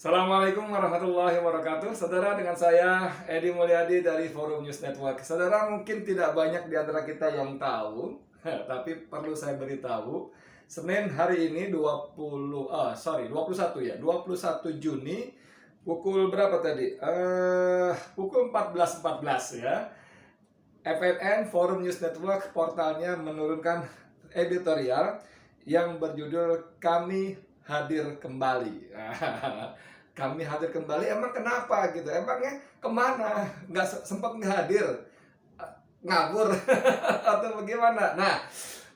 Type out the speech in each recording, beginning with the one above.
Assalamualaikum warahmatullahi wabarakatuh. Saudara, dengan saya Edi Mulyadi dari Forum News Network. Saudara, mungkin tidak banyak di antara kita yang tahu, tapi perlu saya beritahu. Senin hari ini 21 Juni pukul berapa tadi? Pukul 14.14 ya. FNN Forum News Network portalnya menurunkan editorial yang berjudul "Kami Hadir Kembali". Kami hadir kembali, emang kenapa gitu? Emangnya kemana? Nggak sempat nggak hadir? Ngabur atau bagaimana? Nah,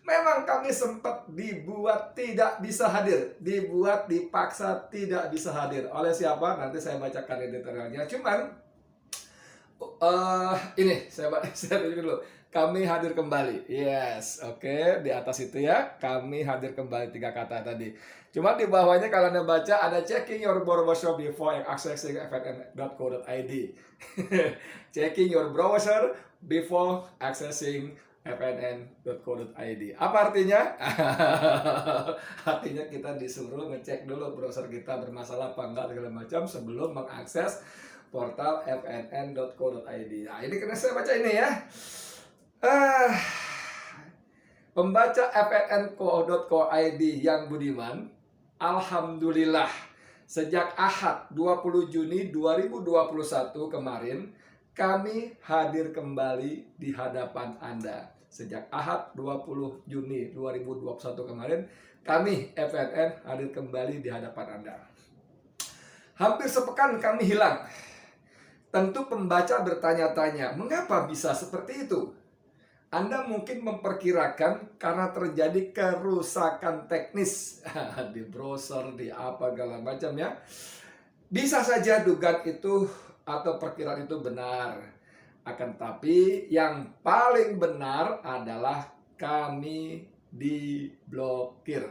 memang kami sempat dibuat tidak bisa hadir, dibuat dipaksa tidak bisa hadir. Oleh siapa? Nanti saya bacakan editorialnya. Cuman ini saya tunjukin dulu. Kami hadir kembali. Yes, oke. Di atas itu ya, kami hadir kembali, 3 kata tadi. Cuma di bawahnya kalau Anda baca ada checking your browser before accessing fnn.co.id. Checking your browser before accessing fnn.co.id. Apa artinya? Artinya kita disuruh ngecek dulu browser kita bermasalah apa enggak segala macam sebelum mengakses portal fnn.co.id. Nah, ini karena saya baca ini ya. Pembaca fnn.co.id yang budiman, alhamdulillah sejak Ahad 20 Juni 2021 kemarin kami hadir kembali di hadapan Anda. Sejak Ahad 20 Juni 2021 kemarin kami FNN hadir kembali di hadapan Anda. Hampir sepekan kami hilang. Tentu pembaca bertanya-tanya, mengapa bisa seperti itu? Anda mungkin memperkirakan karena terjadi kerusakan teknis di browser, di apa segala macam ya. Bisa saja dugaan itu atau perkiraan itu benar. Akan tapi yang paling benar adalah kami diblokir.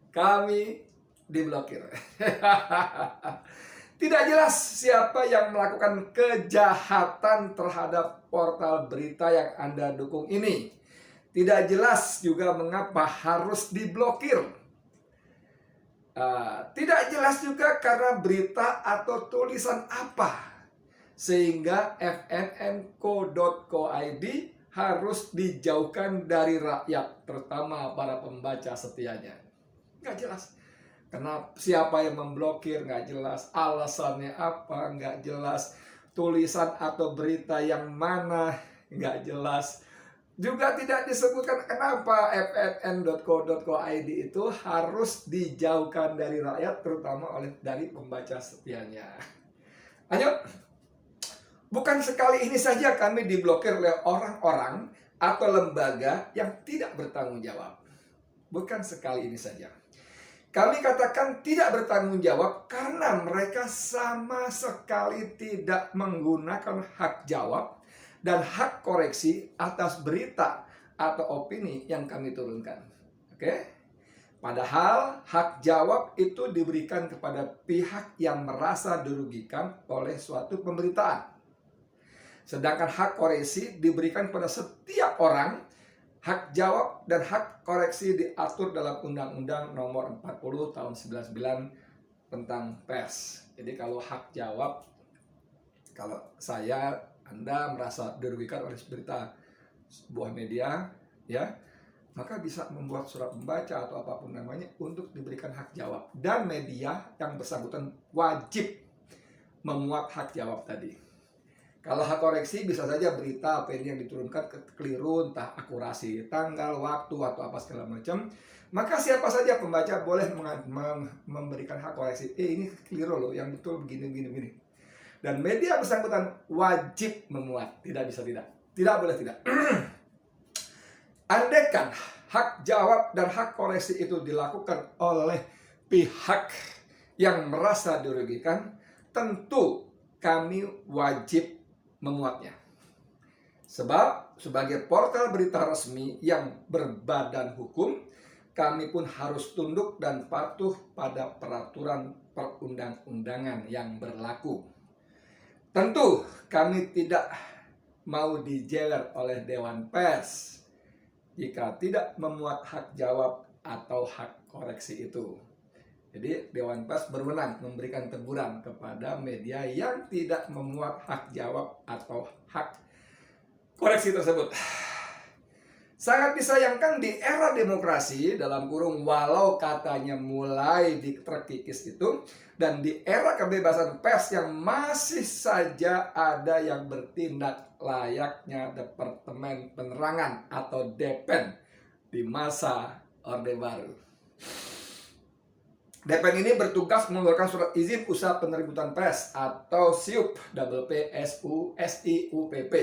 Kami diblokir. Tidak jelas siapa yang melakukan kejahatan terhadap portal berita yang Anda dukung ini. Tidak jelas juga mengapa harus diblokir. Tidak jelas juga karena berita atau tulisan apa sehingga fnn.co.id harus dijauhkan dari rakyat, terutama para pembaca setianya. Nggak jelas. Kenapa, siapa yang memblokir, nggak jelas. Alasannya apa, nggak jelas. Tulisan atau berita yang mana, nggak jelas. Juga tidak disebutkan kenapa fnn.co.id itu harus dijauhkan dari rakyat, terutama dari pembaca setianya. Lanjut. Bukan sekali ini saja kami diblokir oleh orang-orang atau lembaga yang tidak bertanggung jawab. Bukan sekali ini saja. Kami katakan tidak bertanggung jawab karena mereka sama sekali tidak menggunakan hak jawab dan hak koreksi atas berita atau opini yang kami turunkan. Oke? Padahal hak jawab itu diberikan kepada pihak yang merasa dirugikan oleh suatu pemberitaan. Sedangkan hak koreksi diberikan pada setiap orang. Hak jawab dan hak koreksi diatur dalam Undang-Undang Nomor 40 Tahun 99 tentang pers. Jadi kalau hak jawab, kalau Anda merasa dirugikan oleh berita sebuah media, ya, maka bisa membuat surat membaca atau apapun namanya untuk diberikan hak jawab. Dan media yang bersangkutan wajib memuat hak jawab tadi. Kalau hak koreksi bisa saja berita apa yang diturunkan keliru, entah akurasi tanggal, waktu, atau apa segala macam. Maka siapa saja pembaca boleh memberikan hak koreksi. Ini keliru loh, yang betul begini. Dan media bersangkutan wajib memuat, tidak bisa tidak. Tidak boleh tidak. Andaikan hak jawab dan hak koreksi itu dilakukan oleh pihak yang merasa dirugikan, tentu kami wajib memuatnya. Sebab sebagai portal berita resmi yang berbadan hukum, kami pun harus tunduk dan patuh pada peraturan perundang-undangan yang berlaku. Tentu kami tidak mau dijewer oleh Dewan Pers jika tidak memuat hak jawab atau hak koreksi itu. Jadi Dewan Pers berwenang memberikan teguran kepada media yang tidak memuat hak jawab atau hak koreksi tersebut. Sangat disayangkan di era demokrasi, dalam kurung walau katanya mulai terkikis itu, dan di era kebebasan pers yang masih saja ada yang bertindak layaknya Departemen Penerangan atau DPEN di masa Orde Baru. DPEN ini bertugas mengeluarkan surat izin usaha penerbitan pers atau SIUP, SIUPP,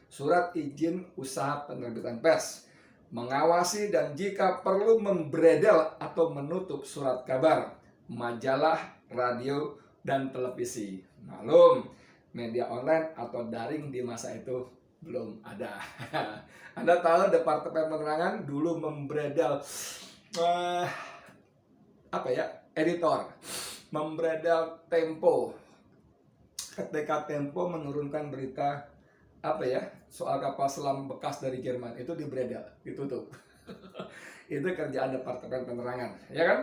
surat izin usaha penerbitan pers, mengawasi dan jika perlu membredel atau menutup surat kabar, majalah, radio, dan televisi. Malum, media online atau daring di masa itu belum ada. Anda tahu Departemen Penerangan dulu membredel editor, membredel Tempo. Ketika Tempo menurunkan berita soal kapal selam bekas dari Jerman, itu dibredel, ditutup. Itu kerjaan Departemen Penerangan, ya kan?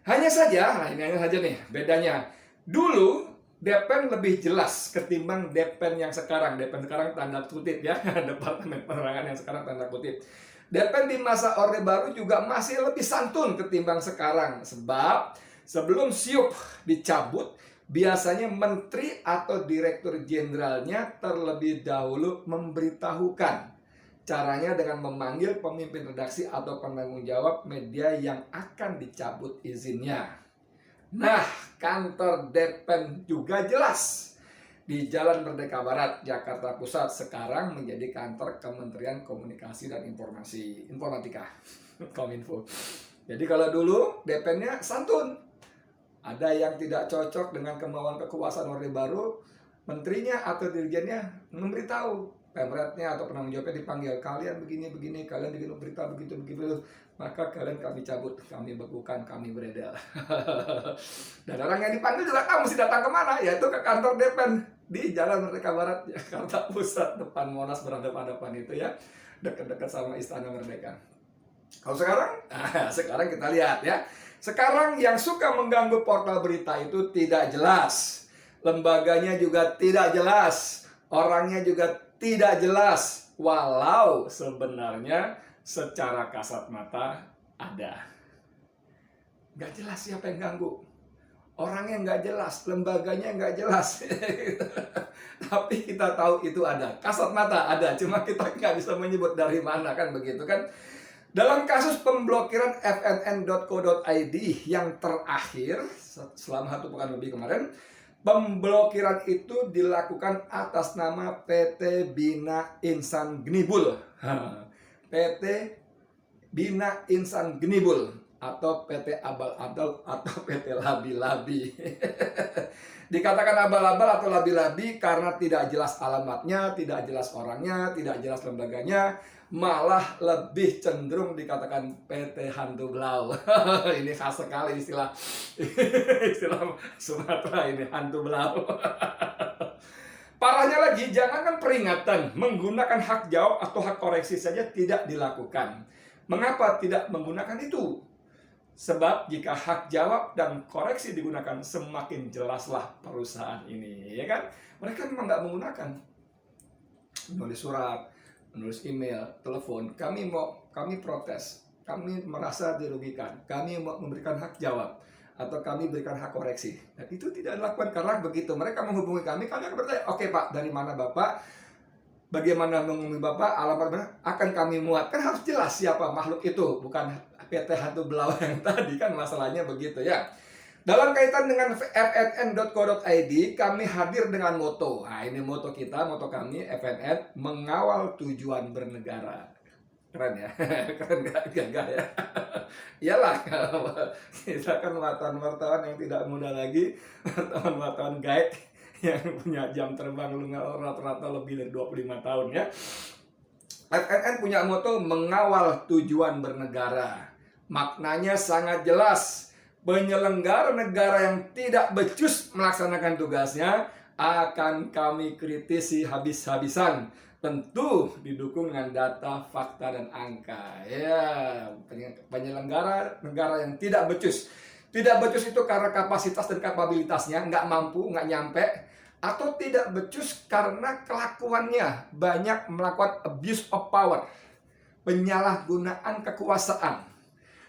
Hanya saja nih bedanya. Dulu DPEN lebih jelas ketimbang DPEN yang sekarang. DPEN sekarang tanda kutip ya, Departemen Penerangan yang sekarang tanda kutip. DPEN di masa Orde Baru juga masih lebih santun ketimbang sekarang. Sebab sebelum SIUP dicabut, biasanya menteri atau direktur jenderalnya terlebih dahulu memberitahukan. Caranya dengan memanggil pemimpin redaksi atau penanggung jawab media yang akan dicabut izinnya. Nah, kantor DPEN juga jelas di Jalan Merdeka Barat, Jakarta Pusat, sekarang menjadi kantor Kementerian Komunikasi dan Informatika, Kominfo. Jadi kalau dulu DPEN-nya santun, ada yang tidak cocok dengan kemauan kekuasaan Orde Baru, menterinya atau dirjennya memberitahu, pemretnya atau penanggung jawabnya dipanggil, kalian begini, kalian bikin berita begitu, maka kalian kami cabut, kami bekukan, kami beredel. Dan orang yang dipanggil juga tahu mesti datang kemana, yaitu ke kantor DPEN di Jalan Merdeka Barat, Jakarta Pusat, depan Monas, berhadapan-hadapan itu ya, dekat-dekat sama Istana Merdeka. Kalau sekarang kita lihat ya. Sekarang yang suka mengganggu portal berita itu tidak jelas, lembaganya juga tidak jelas, orangnya juga tidak jelas, walau sebenarnya secara kasat mata ada. Gak jelas siapa yang ganggu, orangnya gak jelas, lembaganya gak jelas. Tapi kita tahu itu ada, kasat mata ada, cuma kita gak bisa menyebut dari mana, kan begitu kan. Dalam kasus pemblokiran fnn.co.id yang terakhir selama 1 pekan lebih kemarin, pemblokiran itu dilakukan atas nama PT Bina Insan Gnibul. PT Bina Insan Gnibul atau PT Abal-Abal atau PT Labi-Labi. Dikatakan abal-abal atau labi-labi karena tidak jelas alamatnya, tidak jelas orangnya, tidak jelas lembaganya, malah lebih cenderung dikatakan PT Hantu Blau. Ini khas sekali istilah Sumatera ini, hantu blau. Parahnya lagi, jangankan peringatan, menggunakan hak jawab atau hak koreksi saja tidak dilakukan. Mengapa tidak menggunakan itu? Sebab jika hak jawab dan koreksi digunakan, semakin jelaslah perusahaan ini, ya kan? Mereka memang nggak menggunakan. Menulis surat, menulis email, telepon, kami protes, kami merasa dirugikan, kami mau memberikan hak jawab, atau kami berikan hak koreksi. Dan itu tidak dilakukan karena begitu mereka menghubungi kami akan bertanya, oke Pak, dari mana Bapak? Bagaimana menghubungi Bapak? Alamat mana? Akan kami muat. Kan harus jelas siapa makhluk itu, bukan PT Hantu Blau yang tadi, kan masalahnya begitu ya. Dalam kaitan dengan fnn.co.id, kami hadir dengan moto. Nah, ini moto kita, moto kami, FNN, mengawal tujuan bernegara. Keren ya? Keren gak ya? Iyalah, kita kan wartawan-wartawan yang tidak muda lagi, wartawan-wartawan guide yang punya jam terbang rata-rata lebih dari 25 tahun ya. FNN punya moto mengawal tujuan bernegara. Maknanya sangat jelas. Penyelenggara negara yang tidak becus melaksanakan tugasnya akan kami kritisi habis-habisan. Tentu didukung dengan data, fakta, dan angka. Ya, penyelenggara negara yang tidak becus. Tidak becus itu karena kapasitas dan kapabilitasnya nggak mampu, nggak nyampe, atau tidak becus karena kelakuannya banyak melakukan abuse of power, penyalahgunaan kekuasaan.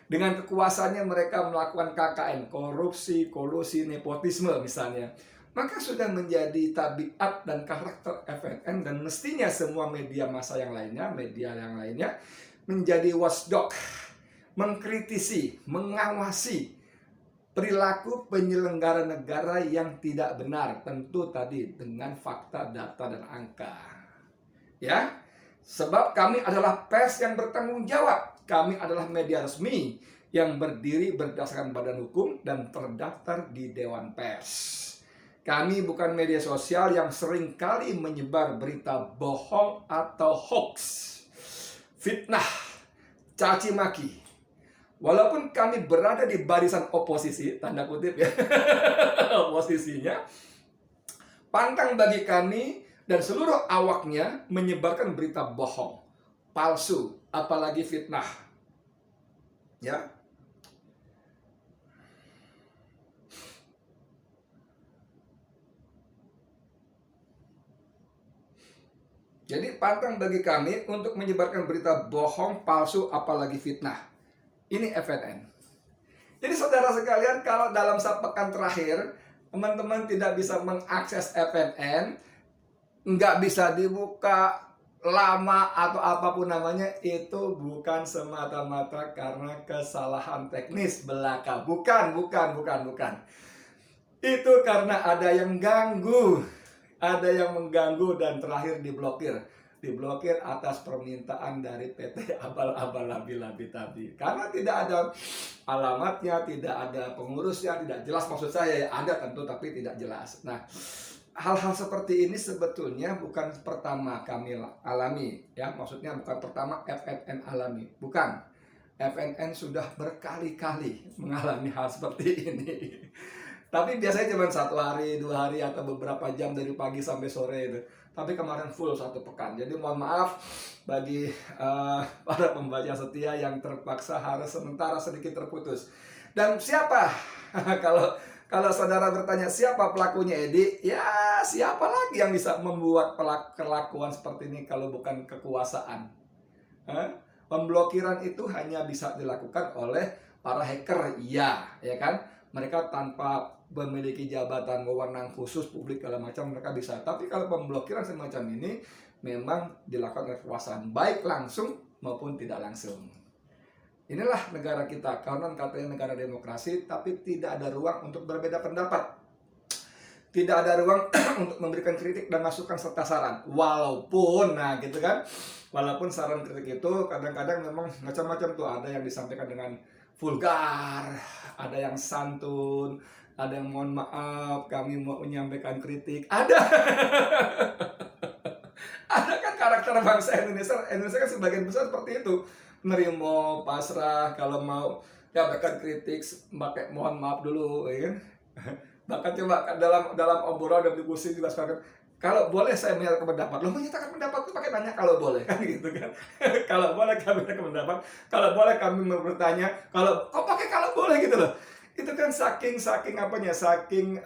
Dengan kekuasaannya mereka melakukan KKN, korupsi, kolusi, nepotisme misalnya. Maka sudah menjadi tabiat dan karakter FNN, dan mestinya semua media massa yang lainnya, media yang lainnya menjadi watchdog, mengkritisi, mengawasi perilaku penyelenggara negara yang tidak benar, tentu tadi dengan fakta, data, dan angka. Ya, sebab kami adalah pers yang bertanggung jawab. Kami adalah media resmi yang berdiri berdasarkan badan hukum dan terdaftar di Dewan Pers. Kami bukan media sosial yang seringkali menyebar berita bohong atau hoax, fitnah, caci maki. Walaupun kami berada di barisan oposisi, tanda kutip ya, oposisinya, pantang bagi kami dan seluruh awaknya menyebarkan berita bohong, palsu, apalagi fitnah. Ya. Jadi pantang bagi kami untuk menyebarkan berita bohong, palsu, apalagi fitnah. Ini FNN. Jadi saudara sekalian, kalau dalam sepekan terakhir teman-teman tidak bisa mengakses FNN, nggak bisa dibuka lama atau apapun namanya, itu bukan semata-mata karena kesalahan teknis belaka. Bukan. Itu karena ada yang ganggu, ada yang mengganggu, dan terakhir diblokir atas permintaan dari PT Abal-Abal Labi-Labi tadi. Karena tidak ada alamatnya, tidak ada pengurusnya, tidak jelas. Maksud saya ya ada tentu, tapi tidak jelas. Nah, hal-hal seperti ini sebetulnya bukan pertama kami alami, ya. Maksudnya bukan pertama FNN alami, bukan. FNN sudah berkali-kali mengalami hal seperti ini. Tapi biasanya cuma 1 hari, 2 hari, atau beberapa jam dari pagi sampai sore itu. Tapi kemarin full 1 pekan. Jadi mohon maaf bagi para pembaca setia yang terpaksa harus sementara sedikit terputus. Dan siapa? Kalau saudara bertanya siapa pelakunya, Edi? Ya siapa lagi yang bisa membuat kelakuan seperti ini kalau bukan kekuasaan? Pemblokiran itu hanya bisa dilakukan oleh para hacker, iya, ya kan? Mereka tanpa memiliki jabatan wewenang khusus publik segala macam mereka bisa. Tapi kalau pemblokiran semacam ini memang dilakukan oleh kekuasaan, baik langsung maupun tidak langsung. Inilah negara kita, konon katanya negara demokrasi, tapi tidak ada ruang untuk berbeda pendapat. Tidak ada ruang untuk memberikan kritik dan masukan serta saran. Walaupun, nah gitu kan, walaupun saran kritik itu kadang-kadang memang macam-macam tuh. Ada yang disampaikan dengan vulgar, ada yang santun, ada yang mohon maaf, kami mau menyampaikan kritik. Ada. Ada kan karakter bangsa Indonesia. Indonesia kan sebagian besar seperti itu. Nerimo, pasrah, kalau mau ya bahkan kritik, pakai mohon maaf dulu, ya kan? Bahkan coba dalam obrolan dan diskusi juga sekarang, kalau boleh saya menyatakan pendapat. Lo menyatakan pendapat itu pakai nanya kalau boleh, kan gitu kan. Kalau boleh kami menyatakan pendapat, kalau boleh kami bertanya, kalau kok pakai kalau boleh gitu loh. Itu kan saking apanya, saking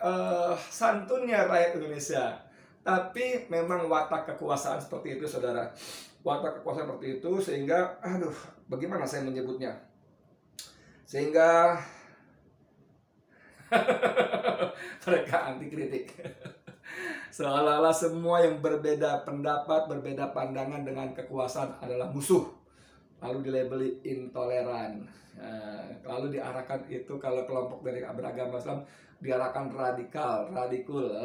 santunnya rakyat Indonesia. Tapi memang watak kekuasaan seperti itu, saudara. Watak kekuasaan seperti itu sehingga, aduh, bagaimana saya menyebutnya? Sehingga mereka anti kritik. Seolah-olah semua yang berbeda pendapat, berbeda pandangan dengan kekuasaan adalah musuh. Lalu dilabeli intoleran. Lalu diarahkan itu, kalau kelompok dari beragama Islam diarahkan radikul.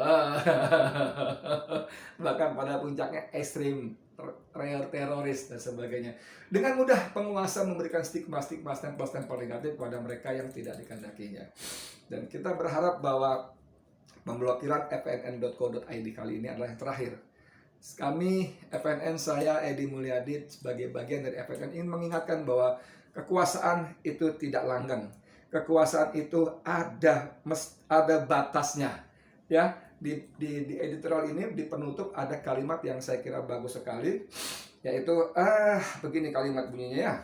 Bahkan pada puncaknya ekstrim, teroris dan sebagainya. Dengan mudah penguasa memberikan stigma stempel negatif kepada mereka yang tidak dikehendakinya. Dan kita berharap bahwa pemblokiran fnn.co.id kali ini adalah yang terakhir. Kami FNN, saya Edi Mulyadi sebagai bagian dari FNN ingin mengingatkan bahwa kekuasaan itu tidak langgeng. Kekuasaan itu ada batasnya. Ya, di editorial ini di penutup ada kalimat yang saya kira bagus sekali, yaitu begini kalimat bunyinya ya.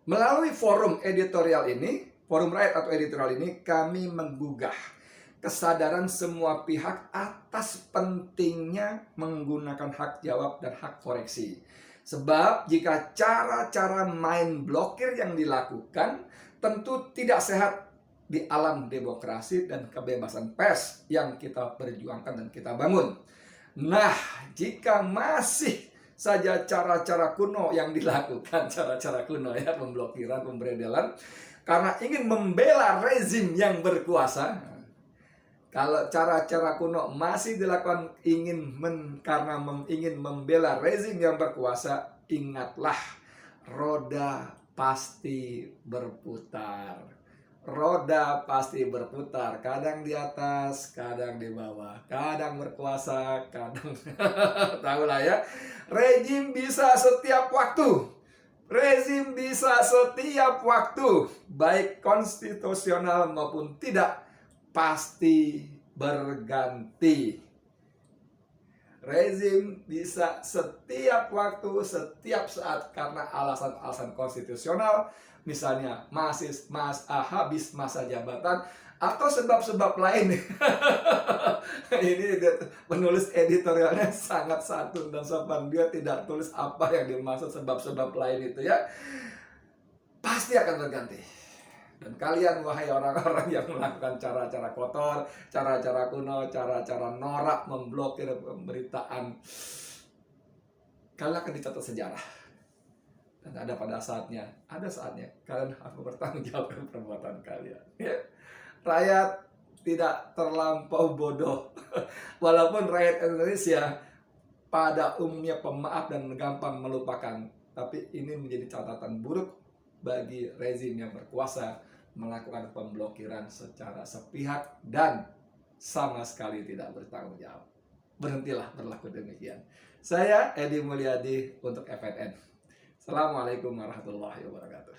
Melalui forum editorial ini, forum rakyat atau editorial ini, kami menggugah kesadaran semua pihak atas pentingnya menggunakan hak jawab dan hak koreksi. Sebab jika cara-cara main blokir yang dilakukan tentu tidak sehat di alam demokrasi dan kebebasan pers yang kita perjuangkan dan kita bangun. Nah, jika masih saja cara-cara kuno yang dilakukan, cara-cara kuno ya, pemblokiran, pemberedelan, karena ingin membela rezim yang berkuasa. Kalau cara-cara kuno masih dilakukan karena ingin membela rezim yang berkuasa, ingatlah, roda pasti berputar. Roda pasti berputar, kadang di atas, kadang di bawah, kadang berkuasa, kadang tahulah ya. Rezim bisa setiap waktu. Rezim bisa setiap waktu, baik konstitusional maupun tidak, pasti berganti. Rezim bisa setiap waktu, setiap saat karena alasan-alasan konstitusional, misalnya habis masa jabatan atau sebab-sebab lain. Ini penulis editorialnya sangat santun dan sopan, dia tidak tulis apa yang dimaksud sebab-sebab lain itu ya. Pasti akan berganti. Dan kalian, wahai orang-orang yang melakukan cara-cara kotor, cara-cara kuno, cara-cara norak, memblokir pemberitaan, kalian akan dicatat sejarah. Dan ada saatnya kalian harus bertanggung jawab dengan perbuatan kalian. Ya. Rakyat tidak terlampau bodoh. Walaupun rakyat Indonesia pada umumnya pemaaf dan gampang melupakan, tapi ini menjadi catatan buruk bagi rezim yang berkuasa melakukan pemblokiran secara sepihak dan sama sekali tidak bertanggung jawab. Berhentilah berlaku demikian. Saya Edi Mulyadi untuk FNN. Assalamualaikum warahmatullahi wabarakatuh.